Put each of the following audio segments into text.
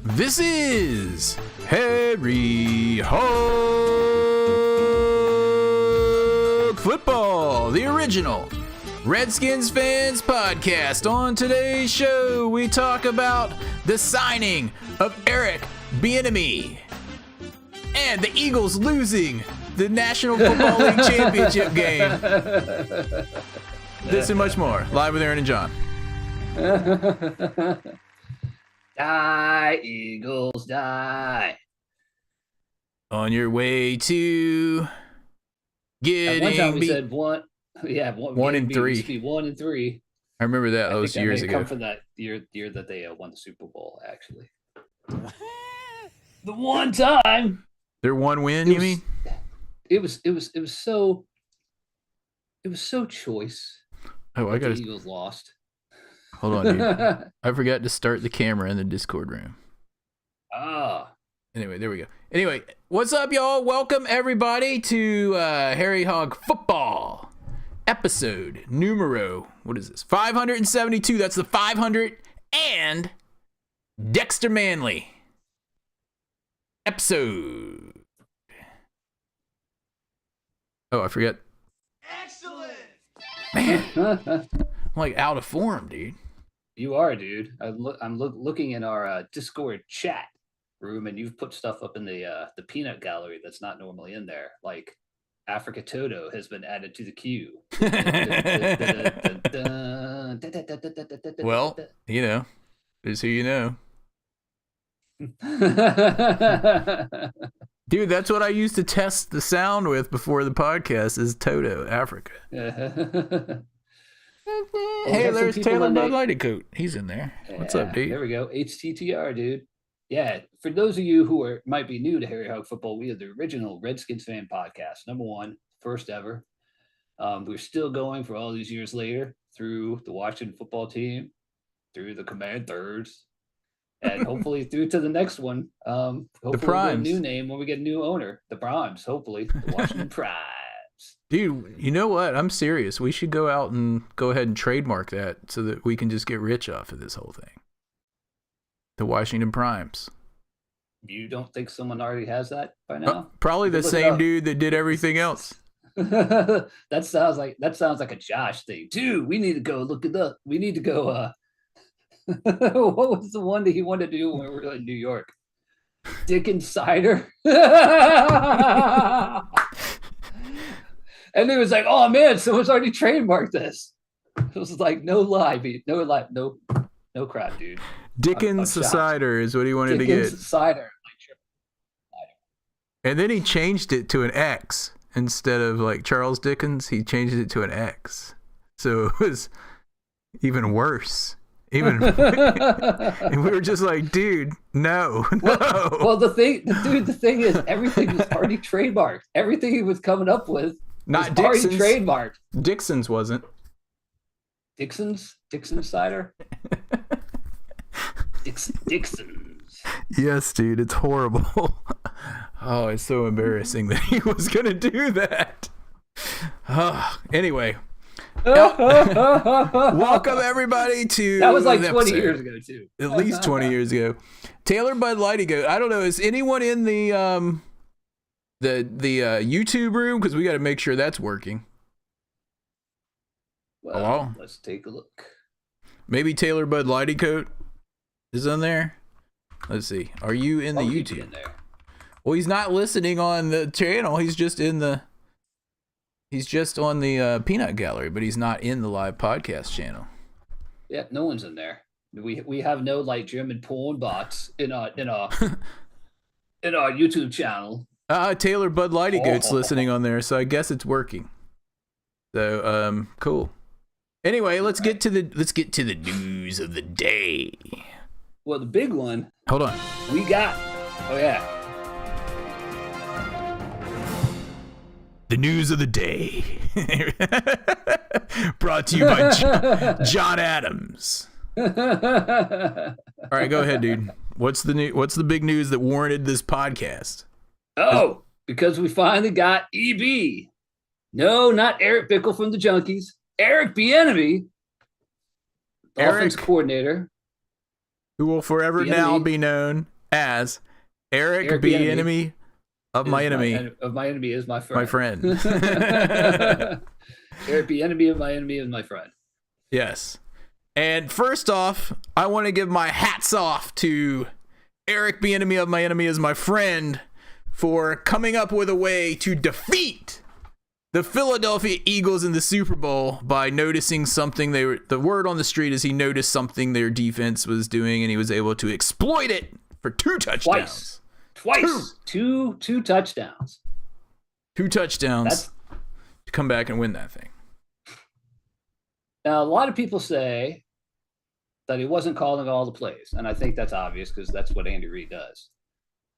This is Harry Hog Football, the original Redskins Fans podcast. On today's show, we talk about the signing of Eric Bieniemy and the Eagles losing the National Football League championship game. This and much more, live with Aaron and John. Die, Eagles, die. On your way to getting one time we said one. Yeah, one and three. Used to be 1 and 3. I remember that. That was years ago. Come from that year that they won the Super Bowl. Actually, the one time. Their one win, you mean? It was so choice. Oh, I got the Eagles lost. Hold on, dude. I forgot to start the camera in the Discord room. Ah. Anyway, there we go. Anyway, what's up, y'all? Welcome, everybody, to Harry Hog Football episode numero, what is this? 572. That's the 500 and Dexter Manley episode. Oh, I forgot. Excellent. Man, I'm like out of form, dude. You are, dude. I'm looking in our Discord chat room, and you've put stuff up in the peanut gallery that's not normally in there. Like Africa Toto has been added to the queue. Well, you know, is who you know. Dude, that's what I used to test the sound with before the podcast is Toto, Africa. Hey, there's Taylor Bud Lighty Coat. He's in there. What's up, dude? There we go. HTTR, dude. Yeah, for those of you who might be new to Harry Hog Football, we are the original Redskins fan podcast. Number one, first ever. We're still going for all these years later through the Washington football team, through the Commanders, and hopefully through to the next one. Hopefully the Primes. A new name when we get a new owner. The Primes, hopefully. The Washington Primes. Dude, you know what? I'm serious. We should go out and go ahead and trademark that so that we can just get rich off of this whole thing. The Washington Primes. You don't think someone already has that by now? Probably the same dude that did everything else. that sounds like a Josh thing. Dude, we need to go look it up. We need to go what was the one that he wanted to do when we were in New York? Dickens Cider. And it was like, oh man, someone's already trademarked this. It was like, no lie, no crap, dude. Dickens Cider is what he wanted to get. Cider. And then he changed it to an X instead of like Charles Dickens. He changed it to an X, so it was even worse. And we were just like, dude, no. Well, the thing is, everything was already trademarked. Everything he was coming up with. Not Dixon's. Dixon's. Already trademarked. Dixon's wasn't. Dixon's cider. Dixon's. Yes, dude, it's horrible. Oh, it's so embarrassing that he was gonna do that. Anyway, welcome everybody to. That was like 20 years ago too. At least 20 years ago. Taylor Bud Lighty Goat. I don't know. Is anyone in the YouTube room? Because we got to make sure that's working. Well, hello. Let's take a look. Maybe Taylor Bud Lighty Coat is on there. Let's see. Are you in the YouTube? In there. Well, he's not listening on the channel. He's just on the peanut gallery, but he's not in the live podcast channel. Yeah, no one's in there. We have no like German porn bots in our YouTube channel. Taylor Bud Lighty Goat's listening on there, so I guess it's working. So, cool. Anyway, let's get to the news of the day. Well, the big one. Hold on. We got. Oh yeah. The news of the day. brought to you by John Adams. All right, go ahead, dude. What's the big news that warranted this podcast? Oh, because we finally got EB. No, not Eric Bickle from the Junkies. Eric Bieniemy, offense coordinator, who will forever now be known as Eric Bieniemy of my enemy. Of my enemy is my friend. My friend. Eric Bieniemy of my enemy is my friend. Yes. And first off, I want to give my hats off to Eric Bieniemy of my enemy is my friend for coming up with a way to defeat the Philadelphia Eagles in the Super Bowl by noticing something the word on the street is he noticed something their defense was doing and he was able to exploit it for 2 touchdowns. Twice. Two touchdowns. 2 touchdowns to come back and win that thing. Now, a lot of people say that he wasn't calling all the plays, and I think that's obvious because that's what Andy Reid does.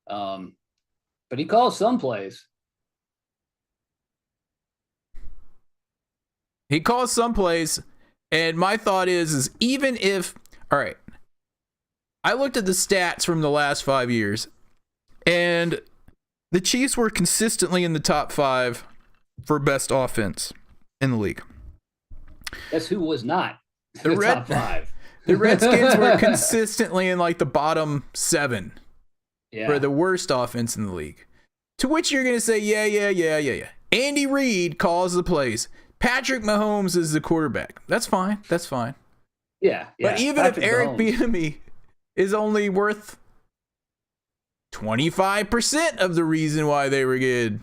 But he calls some plays. He calls some plays, and my thought is even if, all right, I looked at the stats from the last 5 years, and the Chiefs were consistently in the top 5 for best offense in the league. Guess who was not the top 5? The Redskins were consistently in like the bottom 7 for the worst offense in the league. To which you're going to say, yeah. Andy Reid calls the plays. Patrick Mahomes is the quarterback. That's fine. Yeah. But even if Eric Bieniemy is only worth 25% of the reason why they were good,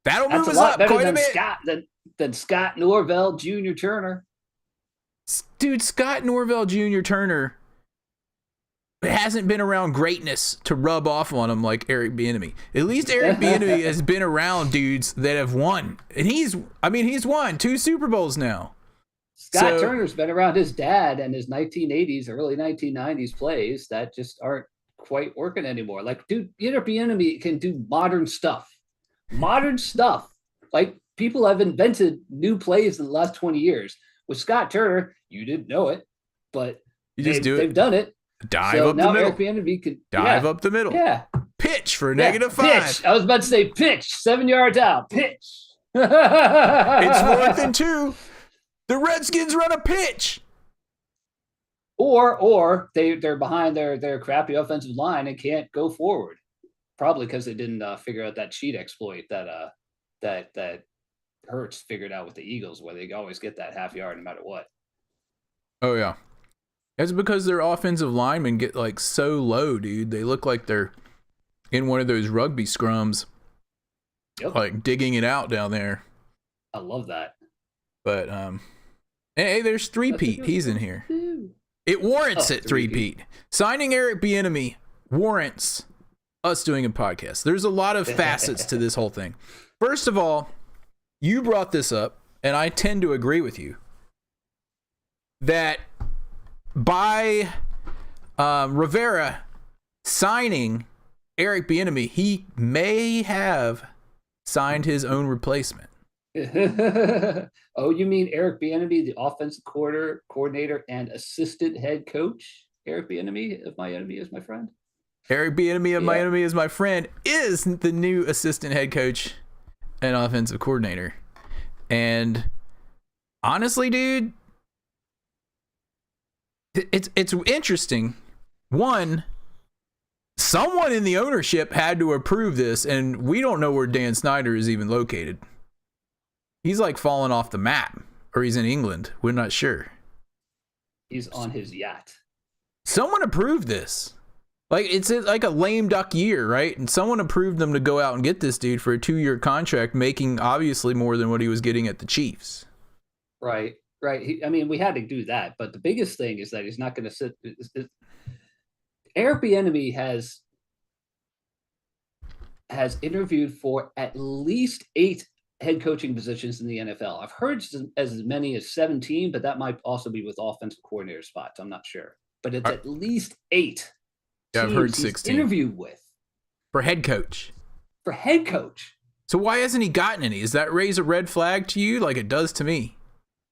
that'll move us up quite a bit. Than Scott Norvell Jr. Turner. Dude, Scott Norvell Jr. Turner hasn't been around greatness to rub off on him like Eric Bieniemy. At least Eric Bieniemy has been around dudes that have won. And he's won 2 Super Bowls now. Scott Turner's been around his dad and his 1980s, early 1990s plays that just aren't quite working anymore. Like, dude, Eric Bieniemy can do modern stuff. Like, people have invented new plays in the last 20 years. With Scott Turner, you didn't know it, but they've done it. Dive up the middle. Eric Bieniemy could dive up the middle. Yeah. Pitch for -5. Pitch. I was about to say pitch. 7 yards out. Pitch. It's 4th and 2. The Redskins run a pitch. Or they're behind their crappy offensive line and can't go forward. Probably because they didn't figure out that cheat exploit that Hurts figured out with the Eagles, where they always get that half yard no matter what. Oh yeah. That's because their offensive linemen get like so low, dude. They look like they're in one of those rugby scrums. Yep. Like digging it out down there. I love that. But hey, there's 3-Pete. He's in here. It warrants it, 3-Pete. Signing Eric Bieniemy warrants us doing a podcast. There's a lot of facets to this whole thing. First of all, you brought this up, and I tend to agree with you, that by Rivera signing Eric Bieniemy, he may have signed his own replacement. Oh, you mean Eric Bieniemy, the offensive coordinator and assistant head coach? Eric Bieniemy of my enemy is my friend. Eric Bieniemy of my enemy is my friend is the new assistant head coach and offensive coordinator. And honestly, dude, it's interesting. One, someone in the ownership had to approve this, and we don't know where Dan Snyder is even located. He's like fallen off the map, or he's in England. We're not sure. He's on his yacht. Someone approved this. Like, it's like a lame duck year, right? And someone approved them to go out and get this dude for a 2-year contract, making obviously more than what he was getting at the Chiefs. Right. We had to do that. But the biggest thing is that he's not going to sit. Eric Bieniemy has interviewed for at least 8 head coaching positions in the NFL. I've heard as many as 17, but that might also be with offensive coordinator spots. I'm not sure. But it's at least 8. Yeah, I've heard 16. Interviewed with for head coach. So why hasn't he gotten any? Does that raise a red flag to you like it does to me?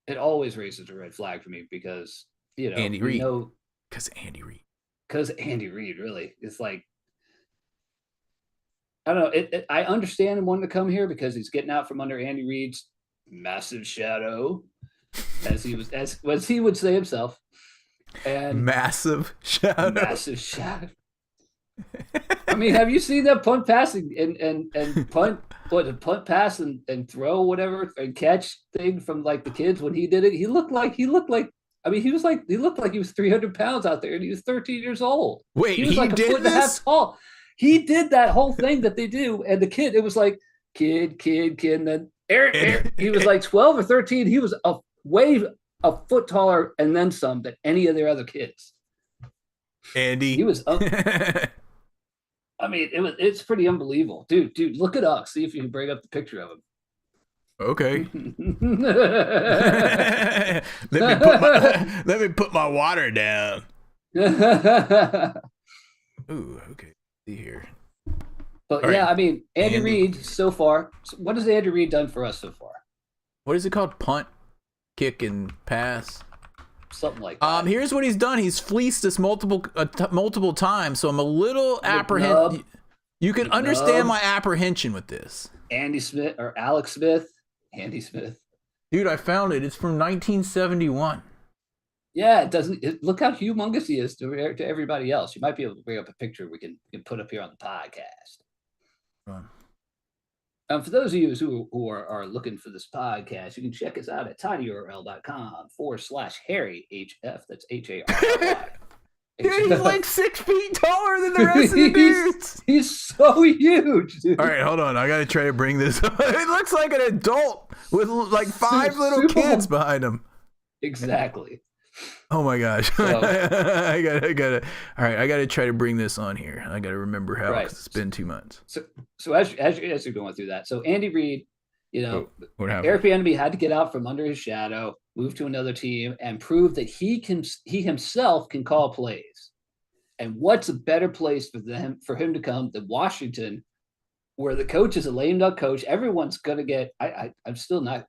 It always raises a red flag for me because, Andy Reid. Because Andy Reid. Because Andy Reid, really. It's like, I don't know. I understand him wanting to come here because he's getting out from under Andy Reid's massive shadow, as he would say himself. And massive shadow. Massive shadow. I mean, have you seen that punt passing and punt pass and throw whatever and catch thing from like the kids when he did it? He looked like he looked like he looked like he was 300 pounds out there and he was 13 years old. Wait, he was like a foot and a half tall. He did that whole thing that they do, and the kid, it was like kid, and then Eric, he was like 12 or 13. He was a foot taller and then some than any of their other kids. Andy, he was. I mean, it's pretty unbelievable, dude. Look it up. See if you can bring up the picture of him. Okay. let me put my water down. Ooh, okay. See here. But all right. I mean, Andy Reid so far. What has Andy Reid done for us so far? What is it called? Punt, kick, and pass. Something like that. Here's what he's done. He's fleeced us multiple times, so I'm a little apprehensive. You can understand my apprehension with this. Andy Smith or Alex Smith. Andy Smith. Dude, I found it. It's from 1971. Yeah, it doesn't. Look how humongous he is to everybody else. You might be able to bring up a picture we can put up here on the podcast. For those of you who are looking for this podcast, you can check us out at tinyurl.com/Harry HF. That's HARRY. Dude, he's like 6 feet taller than the rest of the dudes. He's so huge, dude. All right, hold on. I got to try to bring this up. It looks like an adult with like 5 little kids behind him. Exactly. Oh my gosh. So, I gotta. All right, I gotta try to bring this on here. I gotta remember how, because it's been 2 months. So as you're going through that, so Andy Reid, what happened? Eric Bieniemy had to get out from under his shadow, move to another team, and prove that he himself can call plays. And what's a better place for him to come than Washington, where the coach is a lame duck coach? Everyone's gonna get. I'm still not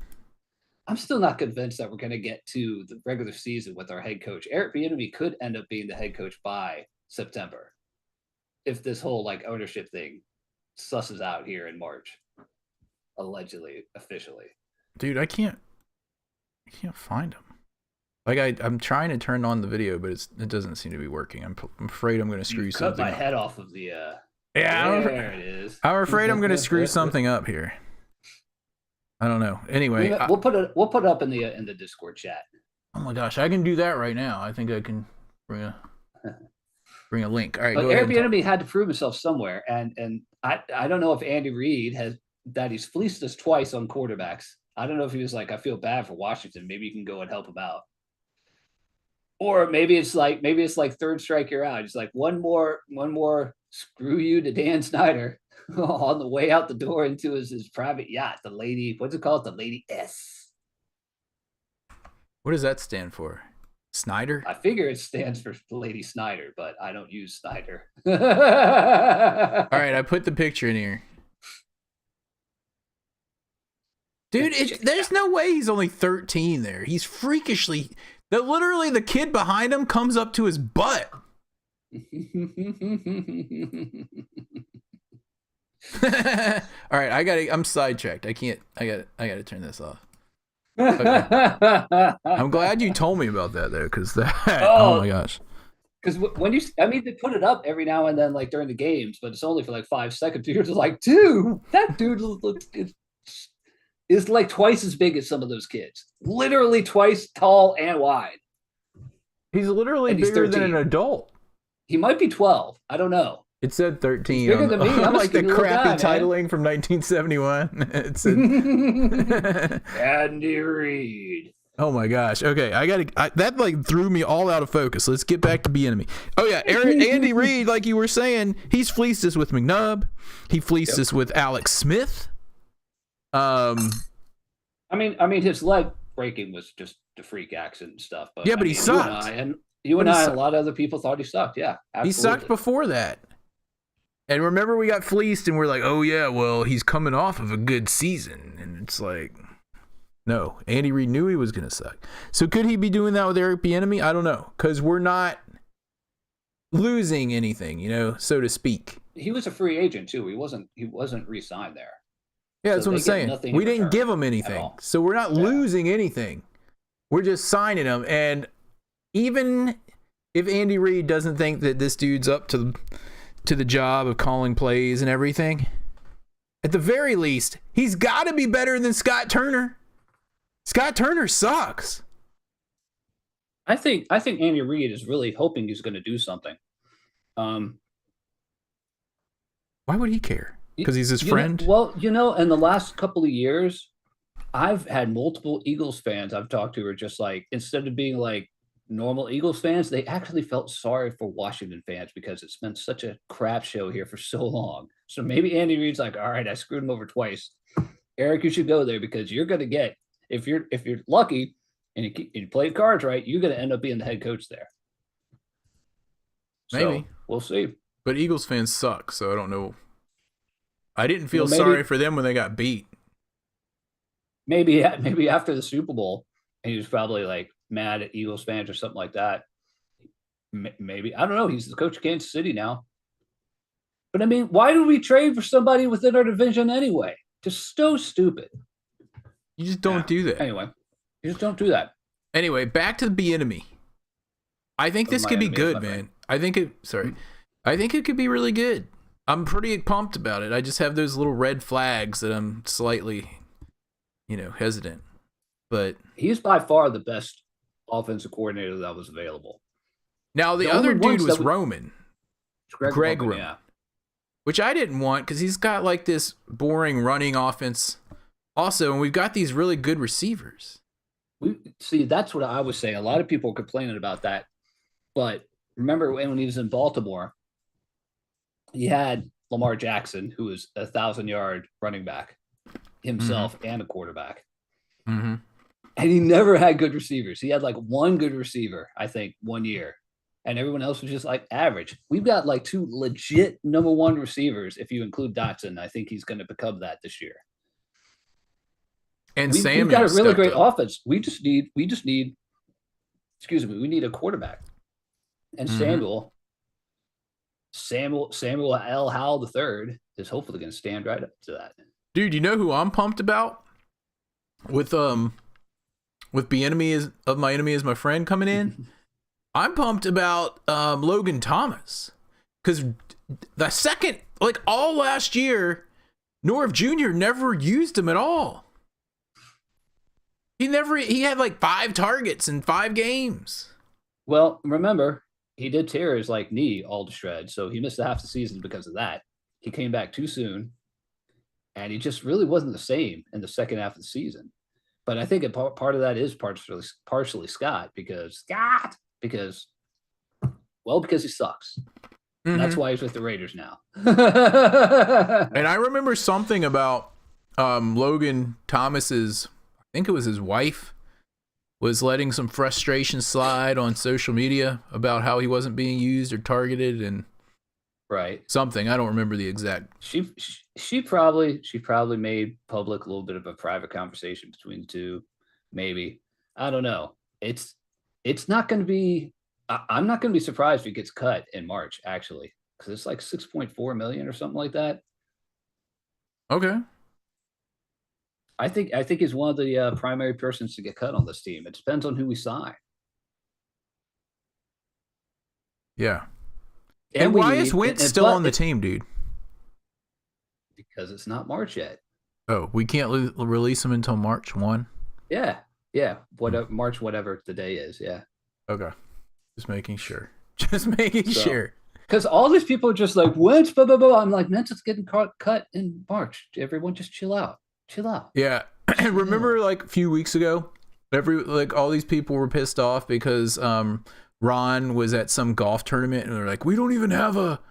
convinced that we're going to get to the regular season with our head coach. Eric Bieniemy could end up being the head coach by September if this whole like ownership thing susses out here in March, allegedly, officially. Dude, I can't find him. Like I'm trying to turn on the video, but it doesn't seem to be working. I'm afraid I'm going to screw something up. Cut my head off of the. Yeah, there it is. I'm afraid I'm going to screw something up here. I don't know. Anyway, we'll put it up in the Discord chat. Oh my gosh, I can do that right now. I think I can bring a link. All right, but go ahead. Airbnb had to prove himself somewhere, and I don't know if Andy Reid he's fleeced us twice on quarterbacks. I don't know if he was like, I feel bad for Washington. Maybe you can go and help him out, or maybe it's like third strike you're out. It's like one more screw you to Dan Snyder. On the way out the door into his private yacht, the Lady, what's it called? The Lady S. What does that stand for? Snyder? I figure it stands for Lady Snyder, but I don't use Snyder. All right, I put the picture in here. Dude, there's no way he's only 13 there. He's freakishly... Literally, the kid behind him comes up to his butt. All right, I'm sidetracked. I gotta turn this off. Okay. I'm glad you told me about that though, because oh my gosh. Because when they put it up every now and then, like during the games, but it's only for like 5 seconds. You're just like, dude, that dude is like twice as big as some of those kids. Literally twice tall and wide. He's literally bigger than an adult. He might be 12. I don't know. It said 13. He's bigger than me. I'm like the crappy guy, titling from 1971. It said Andy Reid. Oh my gosh. Okay, that like threw me all out of focus. Let's get back to Bieniemy. Oh yeah, Andy Reid, like you were saying, he's fleeced us with McNubb. He fleeced us with Alex Smith. I mean, his leg breaking was just a freak accident and stuff. But yeah, but he sucked. You and I, a lot of other people thought he sucked. Yeah, absolutely. He sucked before that. And remember, we got fleeced, and we're like, oh yeah, well, he's coming off of a good season, and it's like, no, Andy Reid knew he was gonna suck. So could he be doing that with Eric Bieniemy? I don't know, because we're not losing anything, so to speak. He was a free agent too. He wasn't re-signed there. Yeah, that's what I'm saying. We didn't give him anything, so we're not losing anything. We're just signing him, and even if Andy Reid doesn't think that this dude's up to the job of calling plays and everything, at the very least, he's got to be better than Scott Turner. Scott Turner sucks. I think Andy Reid is really hoping he's going to do something. Why would he care? Because he's his friend? In the last couple of years, I've had multiple Eagles fans I've talked to who are just like, instead of being like normal Eagles fans, they actually felt sorry for Washington fans because it's been such a crap show here for so long. So maybe Andy Reid's like, all right, I screwed him over twice. Eric, you should go there because you're going to get, if you're lucky and you play cards right, you're going to end up being the head coach there. Maybe. So, we'll see. But Eagles fans suck, so I don't know. I didn't feel sorry for them when they got beat. Maybe after the Super Bowl, and he was probably like mad at Eagles fans or something like that. Maybe. I don't know. He's the coach of Kansas City now. But I mean, why do we trade for somebody within our division anyway? Just so stupid. You just don't do that. Anyway, you just don't do that. Anyway, back to the Bieniemy. I think this could be good, man. I think it could be really good. I'm pretty pumped about it. I just have those little red flags that I'm slightly, hesitant. But he's by far the best offensive coordinator that was available. Now the other dude was Roman. Greg Roman. Yeah. Which I didn't want because he's got like this boring running offense also, and we've got these really good receivers. That's what I was saying. A lot of people are complaining about that. But remember when he was in Baltimore, he had Lamar Jackson, who was 1,000-yard running back himself and a quarterback. Mm-hmm. And he never had good receivers. He had like one good receiver, I think, one year. And everyone else was just like average. We've got like two legit number one receivers. If you include Dotson, I think he's going to become that this year. And we've got a really great offense. We need a quarterback. And Samuel L. Howell III is hopefully going to stand right up to that. Dude, you know who I'm pumped about? With Bieniemy of my enemy is my friend coming in. I'm pumped about Logan Thomas because the second, like all last year, Norv Jr. never used him at all. He had like 5 targets in 5 games. Well, remember, he did tear his knee all to shreds, so he missed half the season because of that. He came back too soon, and he just really wasn't the same in the second half of the season. But I think part of that is partially Scott because he sucks. Mm-hmm. And that's why he's with the Raiders now. And I remember something about Logan Thomas's, I think it was his wife, was letting some frustration slide on social media about how he wasn't being used or targeted and something. I don't remember the exact. She probably made public a little bit of a private conversation between the two. Maybe. I don't know. It's not going to be. I'm not going to be surprised if he gets cut in March, actually, because it's like $6.4 million or something like that. Okay. I think he's one of the primary persons to get cut on this team. It depends on who we sign. Yeah. And why is Wentz still on the team, dude? Because it's not March yet. Oh, we can't release him until March 1? Yeah. March, whatever the day is. Yeah. Okay. Just making sure. Sure. Because all these people are just like, Wentz, blah, blah, blah. I'm like, Wentz is getting cut in March. Everyone just chill out. Yeah. Remember like a few weeks ago, all these people were pissed off because Ron was at some golf tournament and they're like, we don't even have a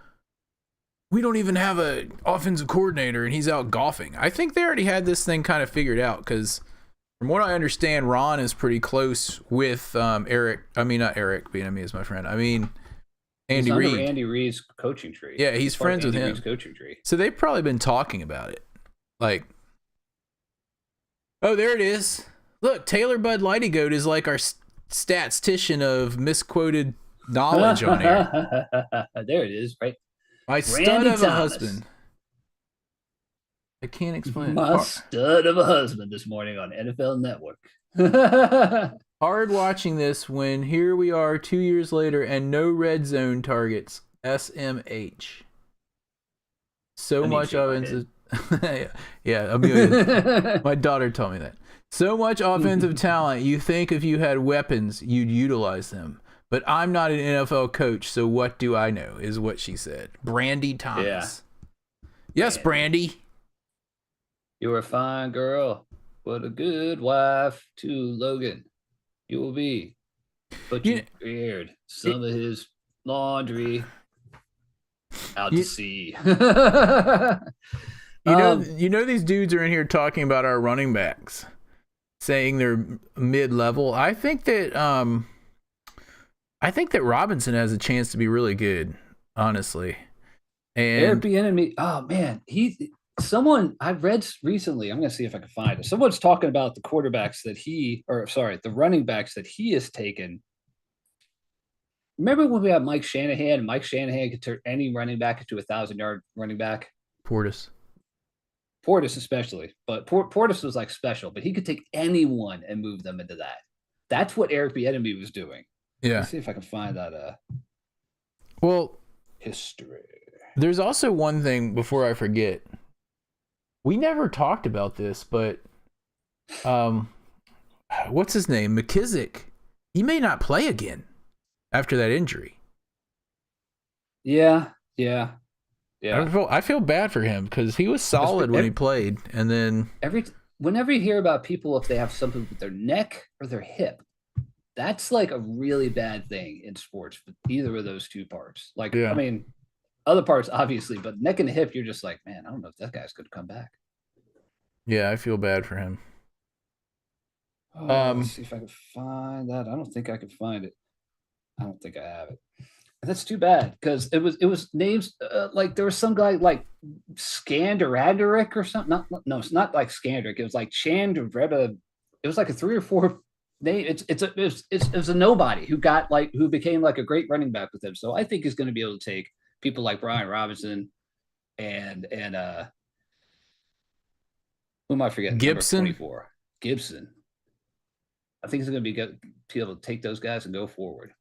offensive coordinator and he's out golfing. I think they already had this thing kind of figured out because from what I understand, Ron is pretty close with Eric. I mean, not Eric, Bieniemy is my friend. I mean, He's Andy under Reid. Andy Reid's coaching tree. Yeah, he's part of friends with Andy him. Reid's coaching tree. So they've probably been talking about it. Like, oh, there it is. Look, Taylor Bud Lighty Goat is like our statistician of misquoted knowledge on here. There it is, right? My stud of a husband. I can't explain My it. stud of a husband this morning on NFL Network. Hard watching this when here we are 2 years later and no red zone targets. SMH. So much offensive. Yeah, Amelia. My daughter told me that. So much offensive talent. You think if you had weapons, you'd utilize them. But I'm not an NFL coach, so what do I know? Is what she said. Brandy Thomas. Yeah. Yes, Brandy. You're a fine girl. What a good wife to Logan you will be. But you aired some of his laundry out to sea. You know these dudes are in here talking about our running backs, saying they're mid-level. I think that Robinson has a chance to be really good, honestly. And Airbnb, oh man, someone I've read recently, I'm going to see if I can find it. Someone's talking about the the running backs that he has taken. Remember when we had Mike Shanahan? Mike Shanahan could turn any running back into a 1,000-yard running back. Portis especially, but Portis was like special, but he could take anyone and move them into that. That's what Eric Bieniemy was doing. Yeah. Let's see if I can find that. History. There's also one thing before I forget. We never talked about this, but what's his name? McKissick. He may not play again after that injury. Yeah. I feel bad for him because he was solid when he played, and then whenever you hear about people if they have something with their neck or their hip, that's like a really bad thing in sports. Either of those two parts, I mean, other parts obviously, but neck and hip, you're just like, man, I don't know if that guy's going to come back. Yeah, I feel bad for him. Let's see if I can find that. I don't think I can find it. I don't think I have it. That's too bad because it was names like there was some guy like Skandarick or something. No, it's not like Skandarick. It was like Chandrareba. It was like a 3 or 4 name. It was a nobody who became like a great running back with him. So I think he's going to be able to take people like Brian Robinson and who am I forgetting? Gibson. Number 24. Gibson. I think he's going to be able to take those guys and go forward.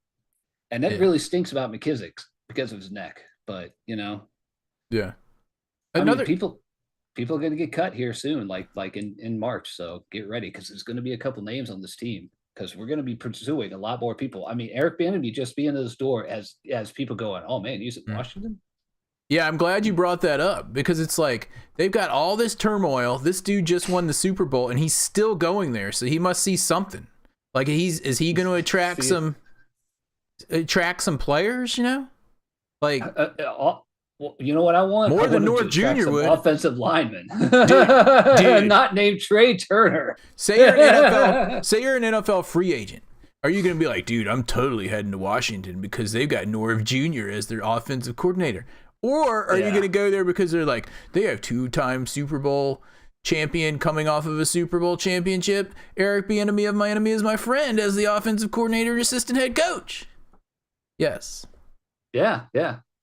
And that really stinks about McKissick because of his neck. But, Yeah. I mean, people are going to get cut here soon, like in March. So get ready because there's going to be a couple names on this team because we're going to be pursuing a lot more people. I mean, Eric Bieniemy just being in this door as people going, oh, man, he's in Washington? Yeah, I'm glad you brought that up because it's like they've got all this turmoil. This dude just won the Super Bowl, and he's still going there, so he must see something. Like, is he going to attract some players? Like, well, you know what I want? More than North Jr. would. Offensive lineman, dude. Not named Trey Turner. Say you're an NFL free agent. Are you going to be like, dude, I'm totally heading to Washington because they've got Norv Jr. as their offensive coordinator? Or are you going to go there because they're like, they have 2-time Super Bowl champion coming off of a Super Bowl championship. Eric Bieniemy of Miami is my friend as the offensive coordinator and assistant head coach. Yes. Yeah.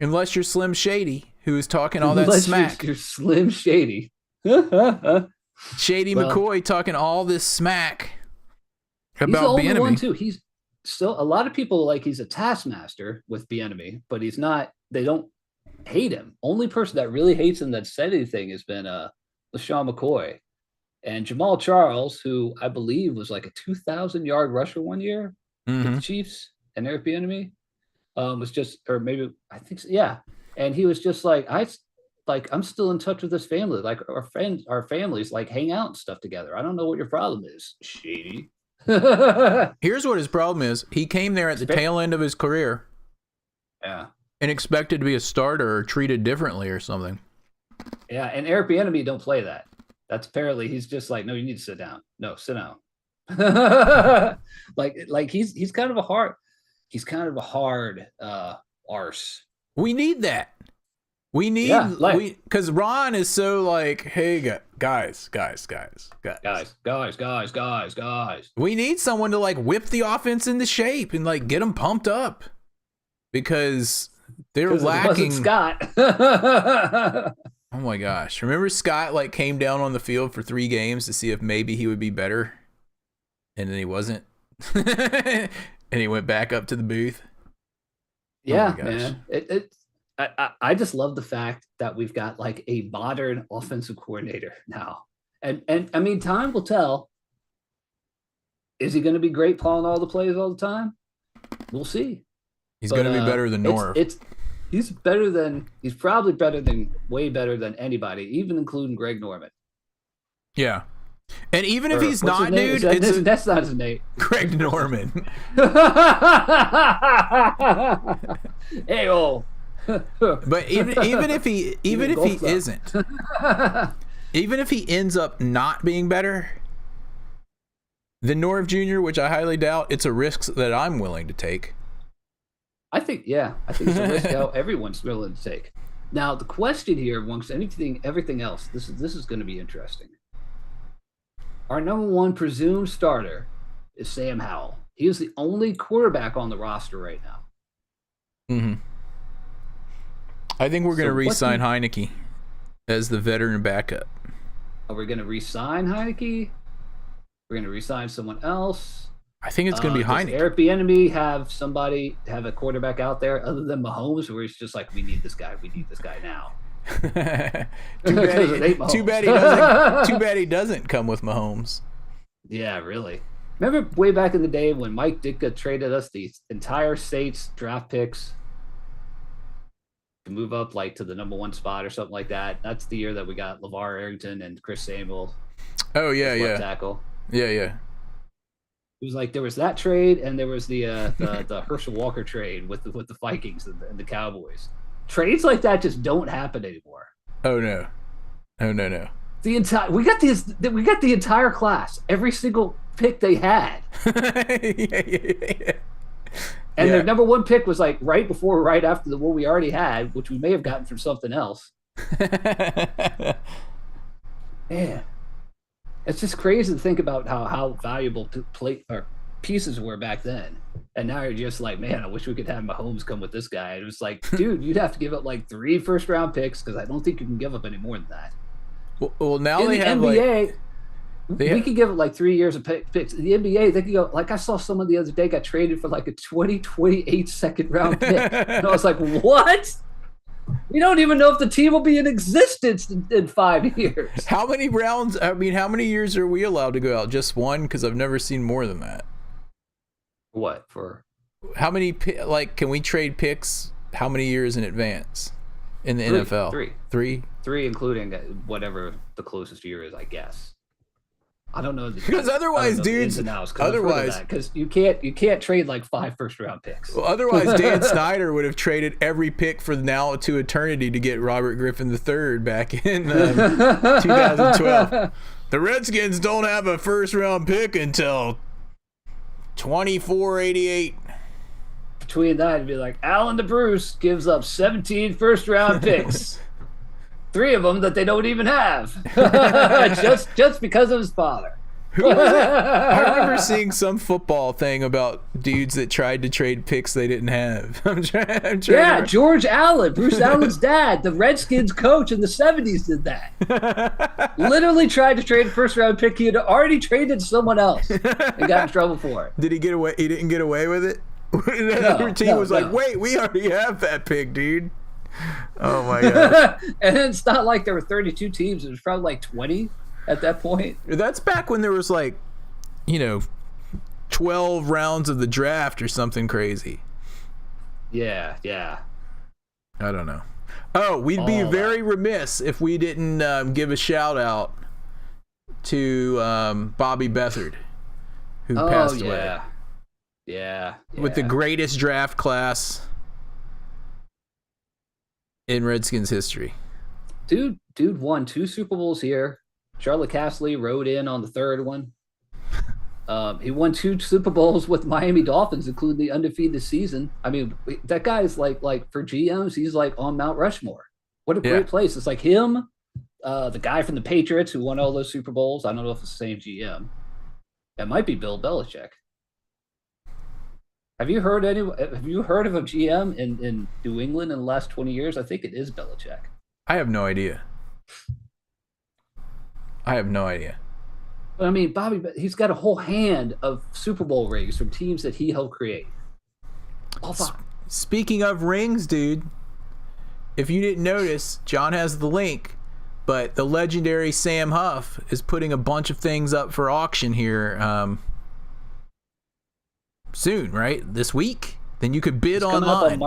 Unless you're Slim Shady, who is talking all that smack. You're Slim Shady. Shady McCoy talking all this smack about Bieniemy. He's the only one too. He's still a lot of people like he's a taskmaster with Bieniemy, but he's not. They don't hate him. Only person that really hates him that said anything has been LaShawn McCoy and Jamal Charles, who I believe was like a 2,000-yard rusher one year with the Chiefs, and Eric Bieniemy was just, or maybe I think so, yeah. And he was just like, I'm still in touch with this family. Like our families like hang out and stuff together. I don't know what your problem is, Shady. Here's what his problem is. He came there at the tail end of his career. Yeah. And expected to be a starter or treated differently or something. Yeah, and Eric Bieniemy don't play that. That's apparently he's just like, no, you need to sit down. No, sit down. like he's kind of a hard arse. We need that. We need because Ron is so like, hey guys. We need someone to like whip the offense into shape and like get them pumped up because they're lacking. It wasn't Scott. Oh my gosh! Remember Scott like came down on the field for 3 games to see if maybe he would be better, and then he wasn't, and he went back up to the booth. Yeah, man. I just love the fact that we've got like a modern offensive coordinator now. And I mean, time will tell. Is he going to be great calling all the plays all the time? We'll see. He's going to be better than Norv. He's probably way better than anybody, even including Greg Norman. Yeah. And even if he's not, dude, that's not his name. Greg Norman. Hey-oh. But even if he isn't, even if he ends up not being better than Norv Jr., which I highly doubt, it's a risk that I'm willing to take. I think it's a risk that everyone's willing to take. Now the question here, amongst everything else, this is going to be interesting. Our number 1 presumed starter is Sam Howell. He is the only quarterback on the roster right now. Mm-hmm. I think we're going to re-sign Heineke as the veteran backup. Are we going to re-sign Heineke? We're going to re-sign someone else? I think it's going to be Heineke. Does Eric Bieniemy have a quarterback out there other than Mahomes, where it's just like, we need this guy now? Too bad he doesn't come with Mahomes. Yeah, really. Remember way back in the day when Mike Ditka traded us the entire state's draft picks to move up like to the number 1 spot or something like that? That's the year that we got LeVar Arrington and Chris Samuel. Oh yeah, yeah. Tackle. Yeah, yeah. It was like there was that trade, and there was the Herschel Walker trade with the Vikings and the Cowboys. Trades like that just don't happen anymore. Oh no. We got the entire class, every single pick they had. Yeah. And their number 1 pick was like right after the one we already had, which we may have gotten from something else. Man, it's just crazy to think about how valuable pieces were back then. And now you're just like, man, I wish we could have Mahomes come with this guy. And it was like, dude, you'd have to give up like 3 first-round picks because I don't think you can give up any more than that. Well, now in they the have NBA, we could give it like 3 years of picks. In the NBA, they could go, like I saw someone the other day got traded for like a 2028 second-round pick. And I was like, what? We don't even know if the team will be in existence in 5 years. How many rounds? I mean, how many years are we allowed to go out? Just 1? Because I've never seen more than that. What for? How many? Like, can we trade picks? How many years in advance in the NFL? 3, including whatever the closest year is, I guess. I don't know because otherwise, dudes. Because you can't trade like 5 first-round picks. Well, otherwise, Dan Snyder would have traded every pick for now to eternity to get Robert Griffin III back in 2012. The Redskins don't have a first-round pick until 2488. Between that, it'd be like Alan DeBruce gives up 17 first-round picks. 3 of them that they don't even have, just because of his father. Who was it? I remember seeing some football thing about dudes that tried to trade picks they didn't have. I'm trying George Allen, Bruce Allen's dad, the Redskins coach in the 70s, did that. Literally tried to trade a first-round pick he had already traded to someone else and got in trouble for it. Did he get away? He didn't get away with it? The other team was like, wait, we already have that pick, dude. Oh my god. And it's not like there were 32 teams. It was probably like 20 at that point. That's back when there was like, 12 rounds of the draft or something crazy. Yeah. I don't know. Oh, we'd be very remiss if we didn't give a shout out to Bobby Beathard, who passed away. Yeah. With the greatest draft class in Redskins history. Dude won 2 Super Bowls here. Charlotte Castley rode in on the 3rd one. He won 2 Super Bowls with Miami Dolphins, including the undefeated season. I mean, that guy is like for GMs, he's like on Mount Rushmore. What a great place! It's like him, the guy from the Patriots who won all those Super Bowls. I don't know if it's the same GM. It might be Bill Belichick. Have you heard of a GM in New England in the last 20 years? I think it is Belichick. I have no idea. But I mean, Bobby, he's got a whole hand of Super Bowl rings from teams that he helped create. Speaking of rings, dude, if you didn't notice, John has the link, but the legendary Sam Huff is putting a bunch of things up for auction here soon, right? This week? Then you could bid online.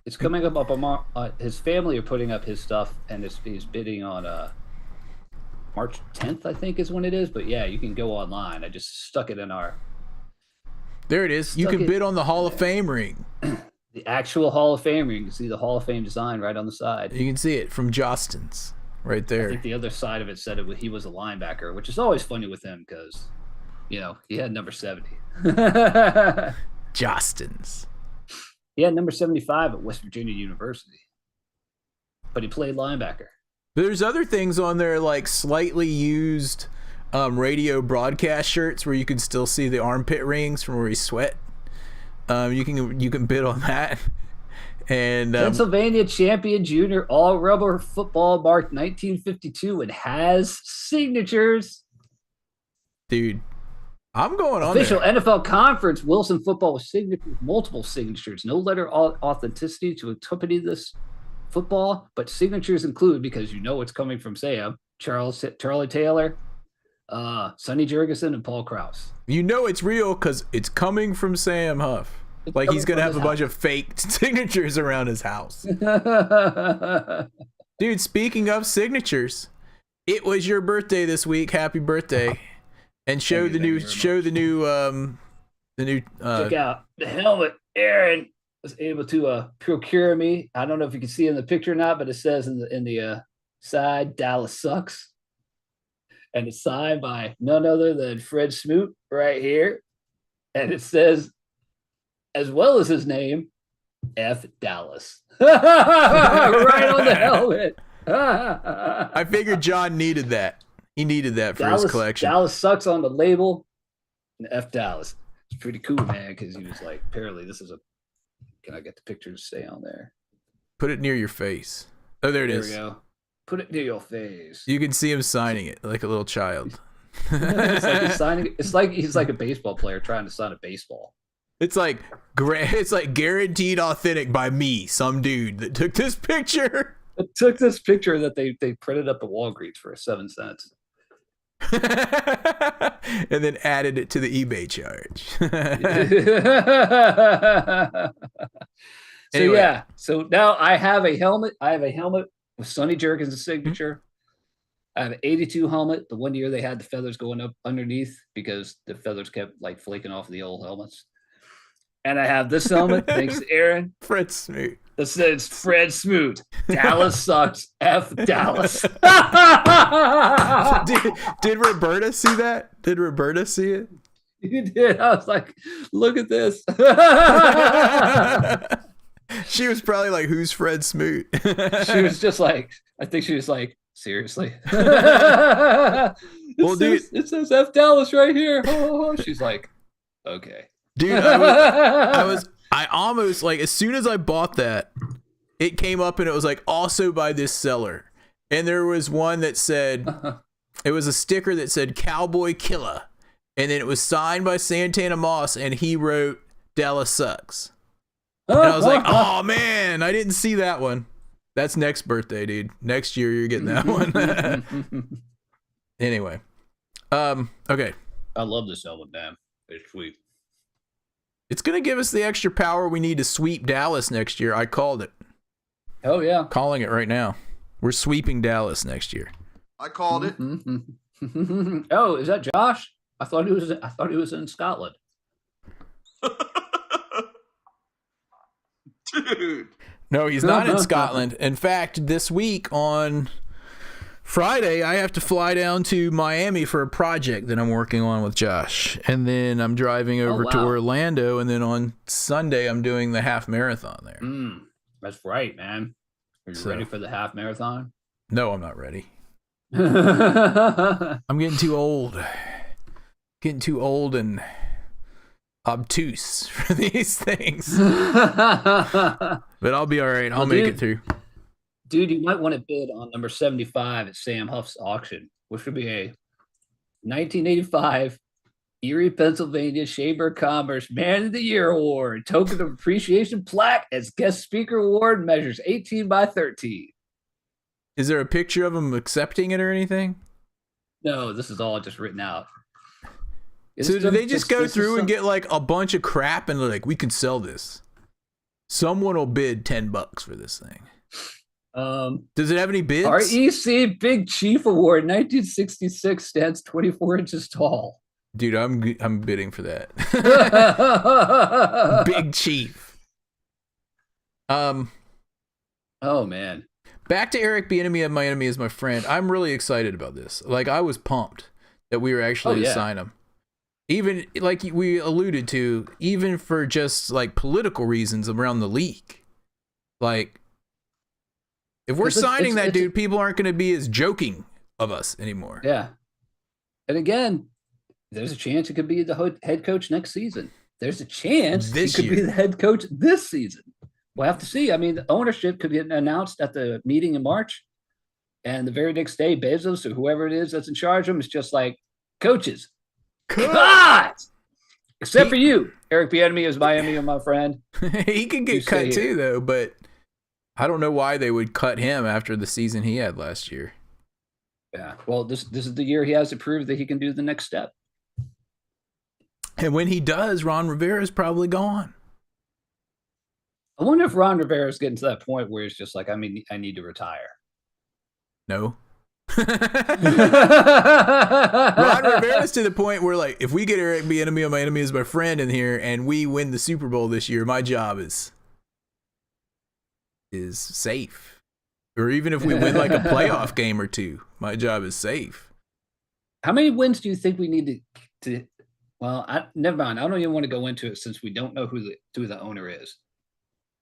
It's coming up on March. His family are putting up his stuff, and he's bidding on March 10th, I think is when it is. But yeah, you can go online. I just stuck it in our. There it is. You can bid on the Hall of Fame ring. The actual Hall of Fame ring. You can see the Hall of Fame design right on the side. You can see it from Justin's right there. I think the other side of it said he was a linebacker, which is always funny with him because, he had number 70. Justin's. He had number 75 at West Virginia University, but he played linebacker. There's other things on there like slightly used radio broadcast shirts where you can still see the armpit rings from where he sweat. You can bid on that. And Pennsylvania champion junior all rubber football marked 1952 and has signatures. Dude, I'm going on official there. NFL conference Wilson football with signatures, multiple signatures, no letter authenticity to accompany this football, but signatures include, because it's coming from Sam, Charlie Taylor, Sonny Jurgensen, and Paul Krause. It's real because it's coming from Sam Huff. Like he's gonna have a bunch of fake signatures around his house. Dude, speaking of signatures, it was your birthday this week. Happy birthday! And show the new check out the helmet Aaron was able to procure me. I don't know if you can see in the picture or not, but it says in the side, Dallas sucks. And it's signed by none other than Fred Smoot right here. And it says, as well as his name, F Dallas. Right on the helmet. I figured John needed that. He needed that for his collection. Dallas sucks on the label, and F Dallas. It's pretty cool, man, because he was like, apparently this is can I get the picture to stay on there? Put it near your face. Oh, there it is. There we go. Put it near your face. You can see him signing it like a little child. It's like he's signing. It's like he's like a baseball player trying to sign a baseball. It's like guaranteed authentic by me, some dude that took this picture. It took this picture that they printed up at Walgreens for 7 cents. And then added it to the eBay charge. Anyway. So yeah, so now I have a helmet. With Sonny Jurgensen's signature. I have an 82 helmet. The one year they had the feathers going up underneath because the feathers kept like flaking off the old helmets. And I have this helmet, thanks to Aaron. Fred Smoot. That says Fred Smoot. Dallas sucks. F Dallas. Did Roberta see that? Did Roberta see it? You did. I was like, look at this. She was probably like, who's Fred Smoot? She was just like, I think she was like, seriously? It says F Dallas right here. Oh, she's like, okay. Dude, I almost like, as soon as I bought that, it came up and it was like, also by this seller. And there was one that said, it was a sticker that said Cowboy Killer. And then it was signed by Santana Moss and he wrote Dallas sucks. And I was like, oh man, I didn't see that one. That's next birthday, dude. Next year you're getting that one. Anyway. Okay. I love this helmet, man. It's sweet. It's going to give us the extra power we need to sweep Dallas next year. I called it. Oh, yeah. Calling it right now. We're sweeping Dallas next year. I called it. Oh, is that Josh? I thought he was in Scotland. Dude. No, he's not in Scotland. In fact, this week on Friday, I have to fly down to Miami for a project that I'm working on with Josh. And then I'm driving over to Orlando. And then on Sunday, I'm doing the half marathon there. That's right, man. Are you ready for the half marathon? No, I'm not ready. I'm getting too old. Getting too old and obtuse for these things. But I'll be all right. I'll make it through. Dude, you might want to bid on number 75 at Sam Huff's auction, which would be a 1985 Erie, Pennsylvania Chamber of Commerce Man of the Year Award, token of appreciation plaque as guest speaker award, measures 18 by 13. Is there a picture of him accepting it or anything? No, this is all just written out. So do they just go through and get like a bunch of crap and they're like, we can sell this? Someone will bid $10 for this thing. Does it have any bids? REC Big Chief Award 1966 stands 24 inches tall. Dude, I'm bidding for that. Big Chief. Oh man. Back to Eric Bieniemy of Miami is my friend. I'm really excited about this. Like, I was pumped that we were actually to sign him. Even like we alluded to, even for just like political reasons around the league. Like, if we're signing that dude, people aren't going to be as joking of us anymore. Yeah. And again, there's a chance it could be the head coach next season. There's a chance he could be the head coach this season. We'll have to see. I mean, the ownership could get announced at the meeting in March. And the very next day, Bezos or whoever it is that's in charge of them is just like, coaches, cut! Except for you. Eric Bieniemy is Miami and my friend. He can get cut too, though, but I don't know why they would cut him after the season he had last year. Yeah, well, this is the year he has to prove that he can do the next step. And when he does, Ron Rivera is probably gone. I wonder if Ron Rivera is getting to that point where it's just like, I need to retire. No. Ron Rivera's to the point where, like, if we get Eric Bieniemy of Miami as my friend in here and we win the Super Bowl this year, my job is safe. Or even if we win like a playoff game or two, my job is safe. How many wins do you think we need to well, never mind. I don't even want to go into it since we don't know who the owner is.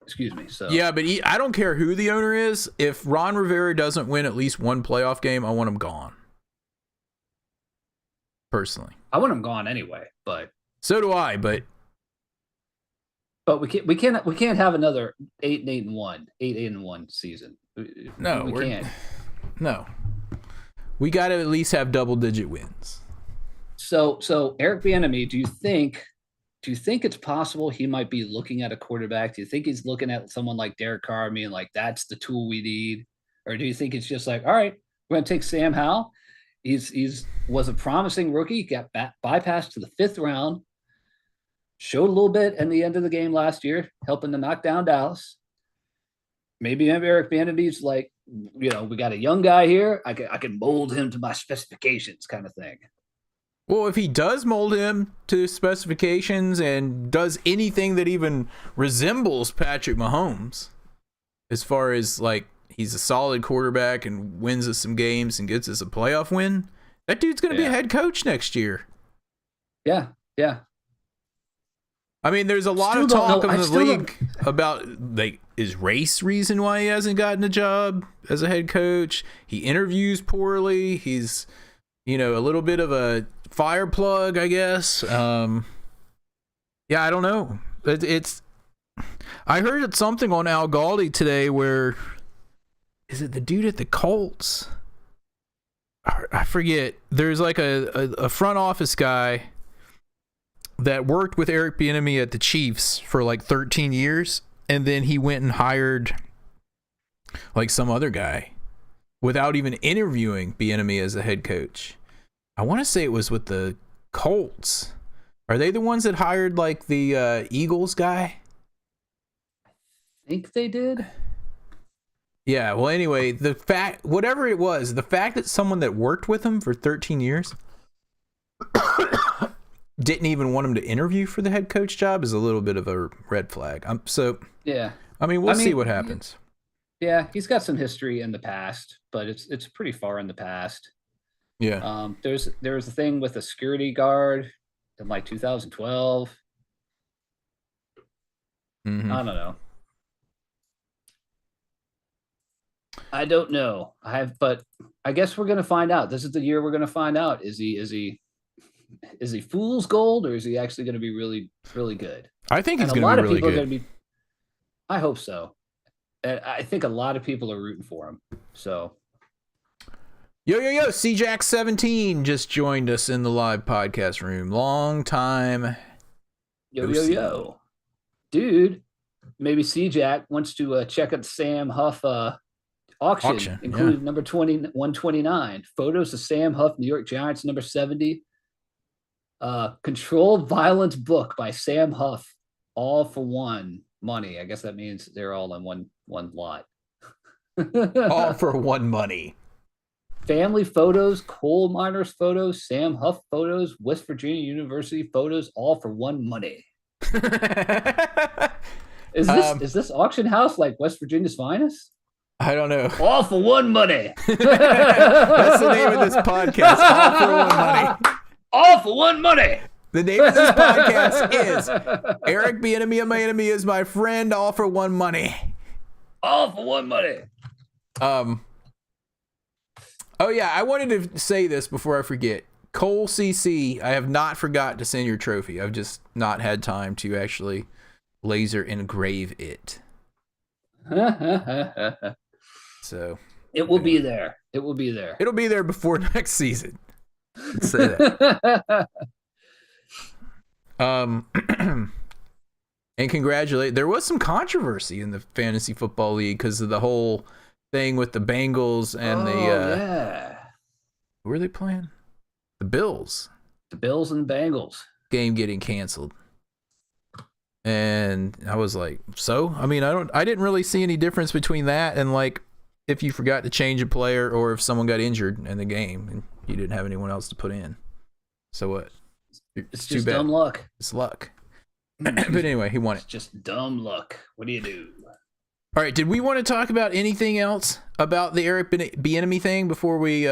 Excuse me. So yeah, but I don't care who the owner is. If Ron Rivera doesn't win at least one playoff game, I want him gone. Personally, I want him gone anyway. But so do I. But we can't have another 8-1 season. No, we can't. No, we got to at least have double-digit wins. So Eric Bieniemy, do you think it's possible he might be looking at a quarterback? Do you think he's looking at someone like Derek Carr, being like, that's the tool we need? Or do you think it's just like, all right, we're going to take Sam Howell. Was a promising rookie, got bypassed to the 5th round, showed a little bit in the end of the game last year, helping to knock down Dallas. Maybe Eric Bieniemy's like, we got a young guy here. I can mold him to my specifications kind of thing. Well, if he does mold him to specifications and does anything that even resembles Patrick Mahomes, as far as like he's a solid quarterback and wins us some games and gets us a playoff win, that dude's going to be a head coach next year. Yeah, yeah. I mean, there's a lot of talk in the league about like is race reason why he hasn't gotten a job as a head coach. He interviews poorly. He's, a little bit of a fire plug, I guess. Yeah, I don't know. I heard something on Al Galdi today where, is it the dude at the Colts? I forget. There's like a front office guy that worked with Eric Bieniemy at the Chiefs for like 13 years, and then he went and hired like some other guy without even interviewing Bieniemy as a head coach. I want to say it was with the Colts. Are they the ones that hired like the Eagles guy? I think they did. Yeah, well, anyway, whatever it was, the fact that someone that worked with him for 13 years didn't even want him to interview for the head coach job is a little bit of a red flag. Yeah. I mean, we'll see what happens. Yeah, he's got some history in the past, but it's pretty far in the past. Yeah. There was a thing with a security guard in like 2012. Mm-hmm. I don't know. I don't know. But I guess we're gonna find out. This is the year we're gonna find out. Is he fool's gold, or is he actually gonna be really, really good? I think he's And a going lot to be of really people are good. gonna be. I hope so. And I think a lot of people are rooting for him. So Yo, CJack17 just joined us in the live podcast room. Long time. yo, dude. Maybe C-Jack wants to check out the Sam Huff auction, including number 129. Photos of Sam Huff, New York Giants, number 70. Controlled Violence book by Sam Huff, all for one money. I guess that means they're all in one lot. All for one money. Family photos, coal miners photos, Sam Huff photos, West Virginia University photos, all for one money. Is this auction house like West Virginia's finest? I don't know. All for one money. That's the name of this podcast. All for one money. All for one money. The name of this podcast is Eric Bieniemy, my enemy is my friend. All for one money. All for one money. Oh yeah, I wanted to say this before I forget. Cole CC, I have not forgot to send your trophy. I've just not had time to actually laser engrave it. So it will be there. It will be there. It'll be there before next season. Let's say that. And congratulate. There was some controversy in the fantasy football league because of the whole thing with the Bengals and who were they playing? The Bills. The Bills and the Bengals game getting canceled. And I was like, so? I mean, I didn't really see any difference between that and like if you forgot to change a player or if someone got injured in the game and you didn't have anyone else to put in. So what? It's just dumb luck. It's luck. But anyway, he won it. It's just dumb luck. What do you do? All right, did we want to talk about anything else about the Eric Bieniemy thing before we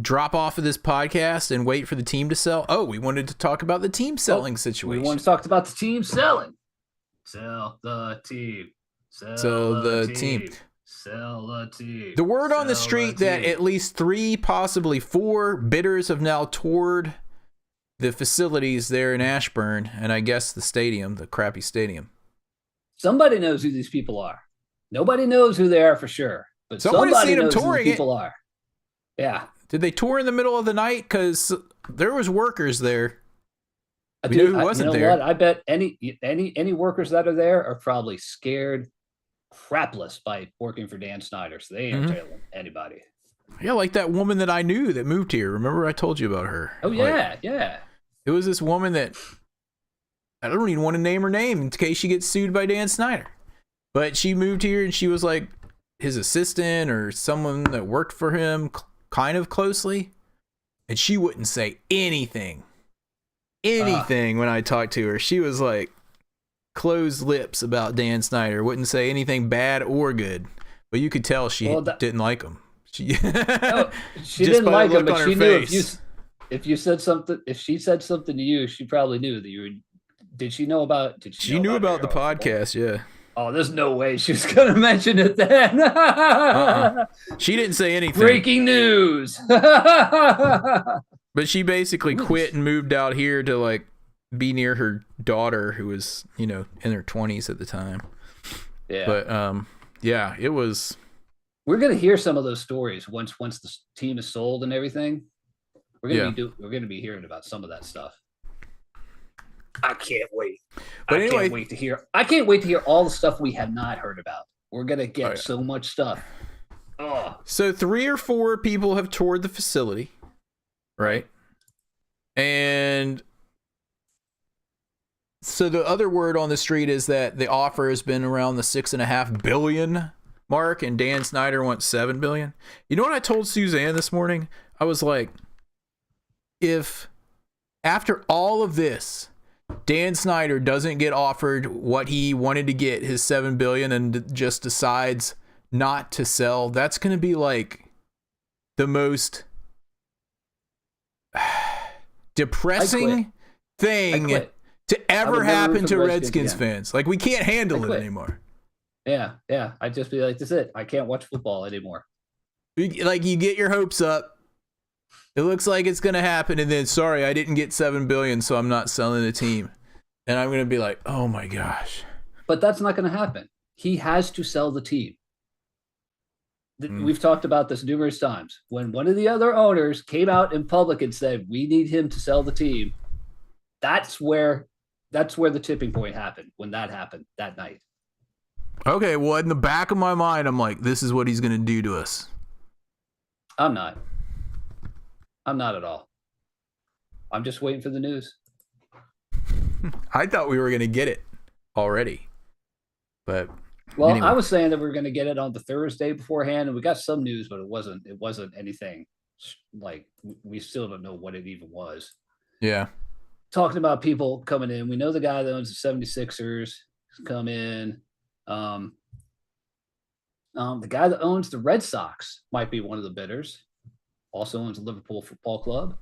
drop off of this podcast and wait for the team to sell? Oh, we wanted to talk about the team selling situation. We want to talk about the team selling. Sell the team. Sell the team. Sell the team. The word on the street that at least 3, possibly 4 bidders have now toured the facilities there in Ashburn, and I guess the stadium, the crappy stadium. Somebody knows who these people are. Nobody knows who they are for sure, but somebody seen them knows touring who the people are. Yeah. Did they tour in the middle of the night? Because there was workers there. We Dude, knew who wasn't you know there. What? I bet any workers that are there are probably scared crapless by working for Dan Snyder, so they ain't telling anybody. Yeah, like that woman that I knew that moved here. Remember I told you about her? Oh, yeah, yeah. It was this woman that I don't even want to name her name in case she gets sued by Dan Snyder. But she moved here and she was like his assistant or someone that worked for him kind of closely. And she wouldn't say anything when I talked to her. She was like closed lips about Dan Snyder, wouldn't say anything bad or good. But you could tell she didn't like him. She didn't like him, but she knew if she said something to you, she probably knew that you were. Did she know about? She knew about the podcast, yeah. Oh, there's no way she was going to mention it then. She didn't say anything. Breaking news. But she basically quit and moved out here to like be near her daughter, who was, in her 20s at the time. Yeah. But yeah, it was. We're gonna hear some of those stories once the team is sold and everything. We're gonna be hearing about some of that stuff. I can't wait. I can't wait to hear all the stuff we have not heard about. We're gonna get so much stuff. Oh. So 3 or 4 people have toured the facility, right? And so the other word on the street is that the offer has been around the $6.5 billion mark, and Dan Snyder wants $7 billion. You know what I told Suzanne this morning? I was like, if after all of this, Dan Snyder doesn't get offered what he wanted to get, his $7 billion, and just decides not to sell, that's going to be like the most depressing thing to ever happen to Redskins fans. Like, we can't handle it anymore. Yeah. I'd just be like, this is it. I can't watch football anymore. Like, you get your hopes up. It looks like it's going to happen, and then, sorry, I didn't get $7 billion, so I'm not selling the team. And I'm going to be like, oh my gosh. But that's not going to happen. He has to sell the team. We've talked about this numerous times. When one of the other owners came out in public and said, we need him to sell the team, that's where the tipping point happened, when that happened that night. Okay, well, in the back of my mind, I'm like, this is what he's going to do to us. I'm not at all. I'm just waiting for the news. I thought we were going to get it already. But well, anyway. I was saying that we were going to get it on the Thursday beforehand, and we got some news, but it wasn't anything. Like, we still don't know what it even was. Yeah. Talking about people coming in. We know the guy that owns the 76ers come in. The guy that owns the Red Sox might be one of the bidders. Also owns the Liverpool Football Club.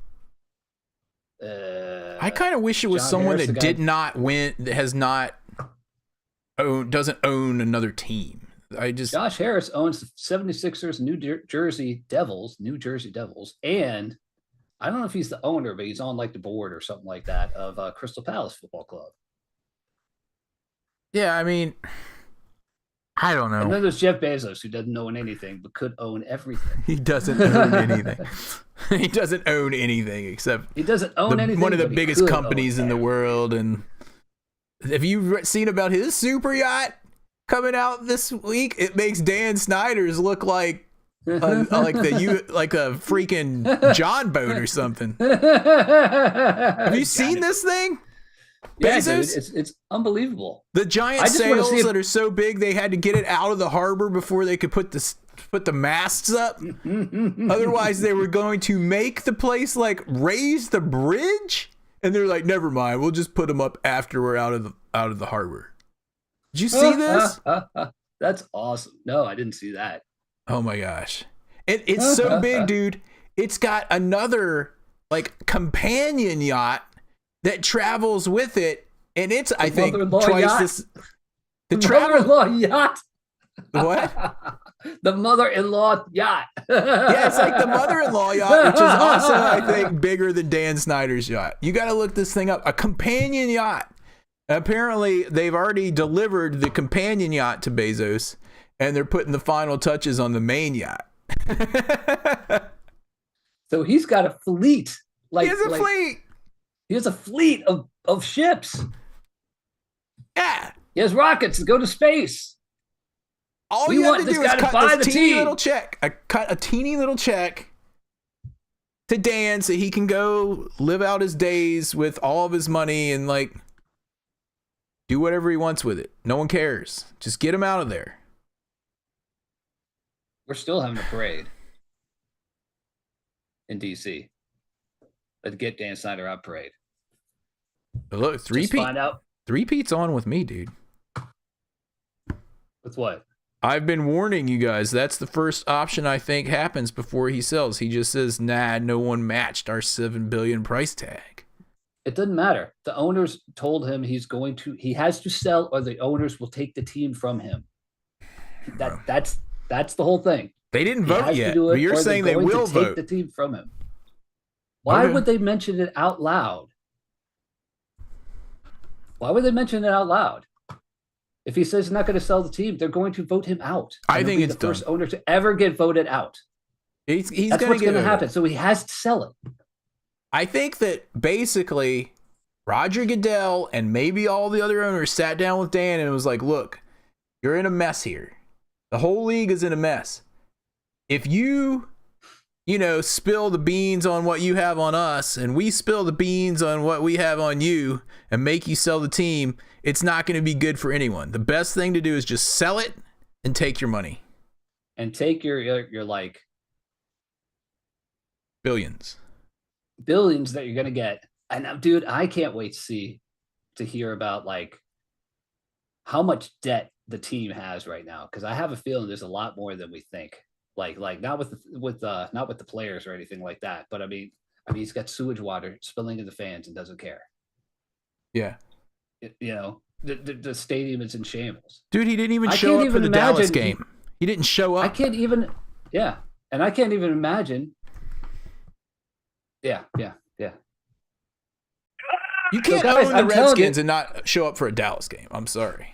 I kind of wish it was someone that did not win, that has not doesn't own another team. Josh Harris owns the 76ers, New Jersey Devils, and I don't know if he's the owner, but he's on like the board or something like that of Crystal Palace Football Club. Yeah, I mean, I don't know. And then there's Jeff Bezos, who doesn't own anything but could own everything. He doesn't own anything. He doesn't own anything except anything. One of the biggest companies in the world. And have you seen about his super yacht coming out this week? It makes Dan Snyder's look like a freaking John boat or something. Have you seen this thing? Yeah, Bezos? Dude, it's unbelievable. The giant sails that are so big they had to get it out of the harbor before they could put the masts up. Otherwise, they were going to make the place like raise the bridge, and they're like, "Never mind, we'll just put them up after we're out of the harbor." Did you see this? That's awesome. No, I didn't see that. Oh my gosh, it's so big, dude. It's got another like companion yacht that travels with it, and it's I think twice this. The mother-in-law yacht. What? The mother-in-law yacht. Yeah, it's like the mother-in-law yacht, which is also, I think, bigger than Dan Snyder's yacht. You got to look this thing up. A companion yacht. Apparently, they've already delivered the companion yacht to Bezos, and they're putting the final touches on the main yacht. So he's got a fleet. He has a fleet. He has a fleet of ships. Yeah. He has rockets to go to space. All you have to do is cut this teeny little check. Cut a teeny little check to Dan so he can go live out his days with all of his money and like do whatever he wants with it. No one cares. Just get him out of there. We're still having a parade in DC. Let's get Dan Snyder out parade. But look, three-peat's on with me, dude. With what? I've been warning you guys. That's the first option I think happens before he sells. He just says, nah, no one matched our $7 billion price tag. It doesn't matter. The owners told him he has to sell or the owners will take the team from him. That's the whole thing. They didn't vote yet, but you're saying they will vote. Take the team from him. Why would they mention it out loud? Why would they mention it out loud? If he says he's not going to sell the team, they're going to vote him out. I think it's the first owner to ever get voted out. That's what's going to happen. So he has to sell it. I think that basically Roger Goodell and maybe all the other owners sat down with Dan and was like, look, you're in a mess here. The whole league is in a mess. If you spill the beans on what you have on us and we spill the beans on what we have on you and make you sell the team, it's not going to be good for anyone. The best thing to do is just sell it and take your money. And take your like billions that you're going to get. And dude, I can't wait to see to hear about like how much debt the team has right now, because I have a feeling there's a lot more than we think. Like not with the players or anything like that, but I mean he's got sewage water spilling in the fans and doesn't care. Yeah. The stadium is in shambles. Dude, he didn't even show up for the Dallas game. He didn't show up. I can't even imagine. Yeah. You can't own the Redskins and not show up for a Dallas game. I'm sorry.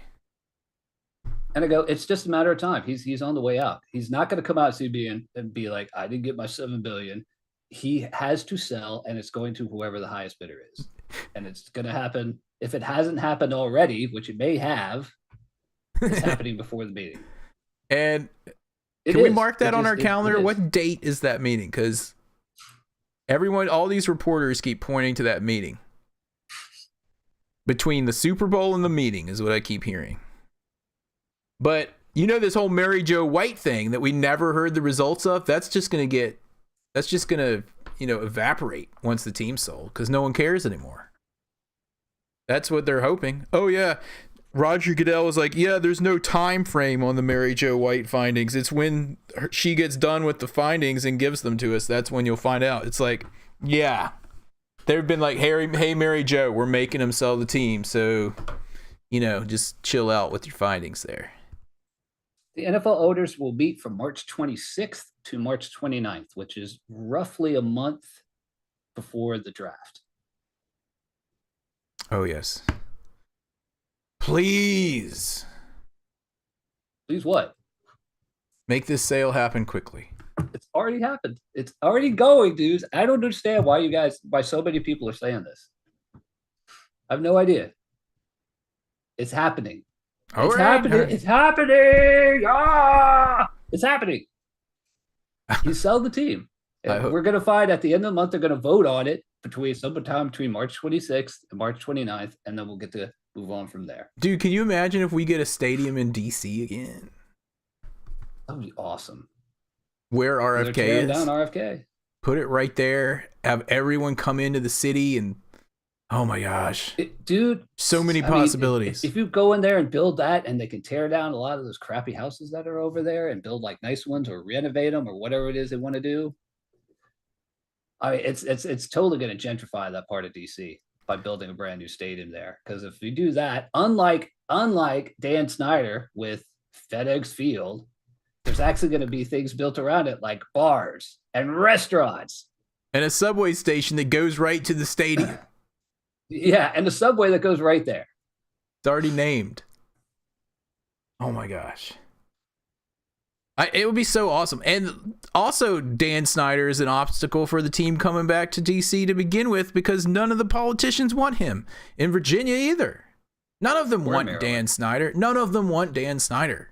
And I go, it's just a matter of time. He's on the way out. He's not going to come out CB and be like, I didn't get my $7 billion. He has to sell, and it's going to whoever the highest bidder is. And it's going to happen. If it hasn't happened already, which it may have, it's happening before the meeting. And can we mark that on our calendar? What date is that meeting? Because all these reporters keep pointing to that meeting. Between the Super Bowl and the meeting is what I keep hearing. But this whole Mary Jo White thing that we never heard the results of, that's just going to evaporate once the team's sold, because no one cares anymore. That's what they're hoping. Oh yeah, Roger Goodell was like, yeah, there's no time frame on the Mary Jo White findings. It's when she gets done with the findings and gives them to us. That's when you'll find out. It's like, yeah, they've been like, hey, Mary Jo, we're making him sell the team. So, just chill out with your findings there. The NFL owners will meet from March 26th to March 29th, which is roughly a month before the draft. Oh, yes. Please. Please what? Make this sale happen quickly. It's already happened. It's already going, dudes. I don't understand why so many people are saying this. I have no idea. It's happening. Happening. It's happening. It's happening. You sell the team. We're going to find at the end of the month, they're going to vote on it sometime between March 26th and March 29th, and then we'll get to move on from there. Dude, can you imagine if we get a stadium in DC again? That would be awesome. Where RFK is. Down RFK. Put it right there. Have everyone come into the city and oh my gosh. Dude. So many possibilities. If you go in there and build that, and they can tear down a lot of those crappy houses that are over there and build like nice ones or renovate them or whatever it is they want to do. I mean, it's totally going to gentrify that part of DC by building a brand new stadium there. Because if we do that, unlike Dan Snyder with FedEx Field, there's actually going to be things built around it like bars and restaurants. And a subway station that goes right to the stadium. Yeah, and the subway that goes right there. It's already named. Oh my gosh. It would be so awesome. And also, Dan Snyder is an obstacle for the team coming back to DC to begin with, because none of the politicians want him. In Virginia either. None of them want Maryland. Dan Snyder. None of them want Dan Snyder.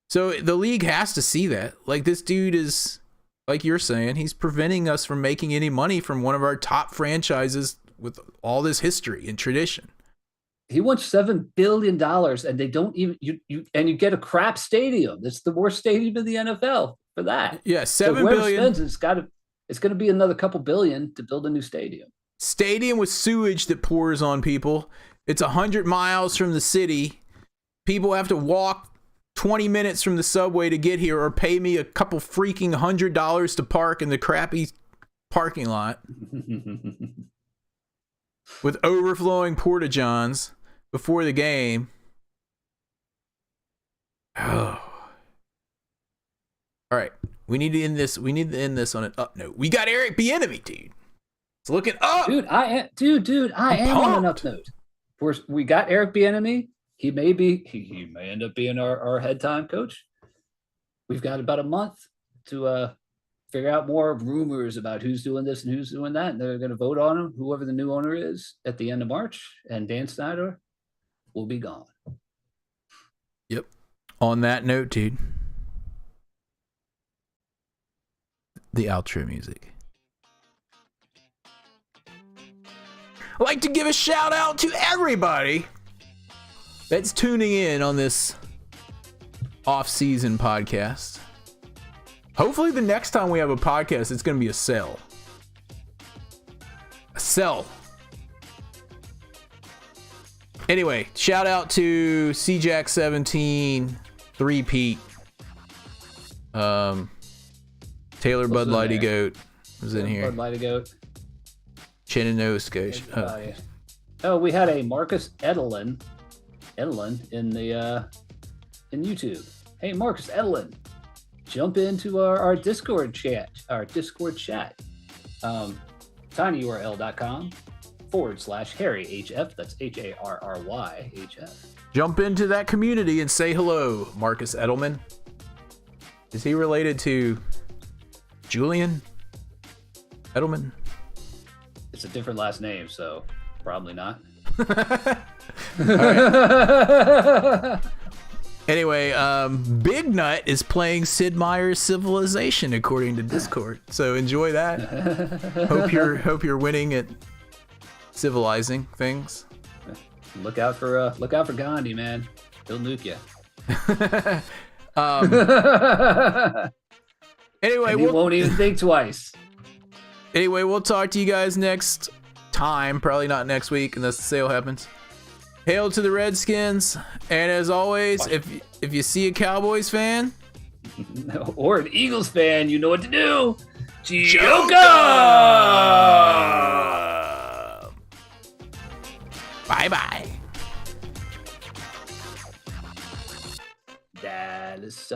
So the league has to see that. Like, this dude is, like you're saying, he's preventing us from making any money from one of our top franchises with all this history and tradition. He wants $7 billion, and they don't even you get a crap stadium. That's the worst stadium in the NFL for that. Yeah, $7 billion. It's going to be another couple billion to build a new stadium. Stadium with sewage that pours on people. It's 100 miles from the city. People have to walk 20 minutes from the subway to get here, or pay me a couple freaking $100 to park in the crappy parking lot. With overflowing porta-johns before the game. Oh. All right. We need to end this. We need to end this on an up note. We got Eric Bieniemy, dude. It's looking up. Dude, I am on an up note. We got Eric Bieniemy. He may end up being our head time coach. We've got about a month to figure out more rumors about who's doing this and who's doing that. And they're going to vote on him, whoever the new owner is, at the end of March. And Dan Snyder will be gone. Yep. On that note, dude, the outro music. I'd like to give a shout out to everybody that's tuning in on this off-season podcast. Hopefully the next time we have a podcast, it's going to be a sell. A sell. Anyway, shout out to CJack17, 3-Pete, Taylor Bud Lighty Goat was in here. Bud Lighty Goat. Chin and Nose Coach. Oh, we had a Marcus Edelin in the in YouTube. Hey, Marcus Edelin, jump into our Discord chat. tinyurl.com/HarryHF. That's HARRYHF. Jump into that community and say hello, Marcus Edelman. Is he related to Julian Edelman? It's a different last name, so probably not. Anyway, Big Nut is playing Sid Meier's Civilization according to Discord. So enjoy that. hope you're winning at civilizing things. Look out for Gandhi, man. He'll nuke you. Anyway, we won't even think twice. Anyway, we'll talk to you guys next time. Probably not next week unless the sale happens. Hail to the Redskins, and as always, if you see a Cowboys fan or an Eagles fan, you know what to do. Joker! Bye-bye. Dallas.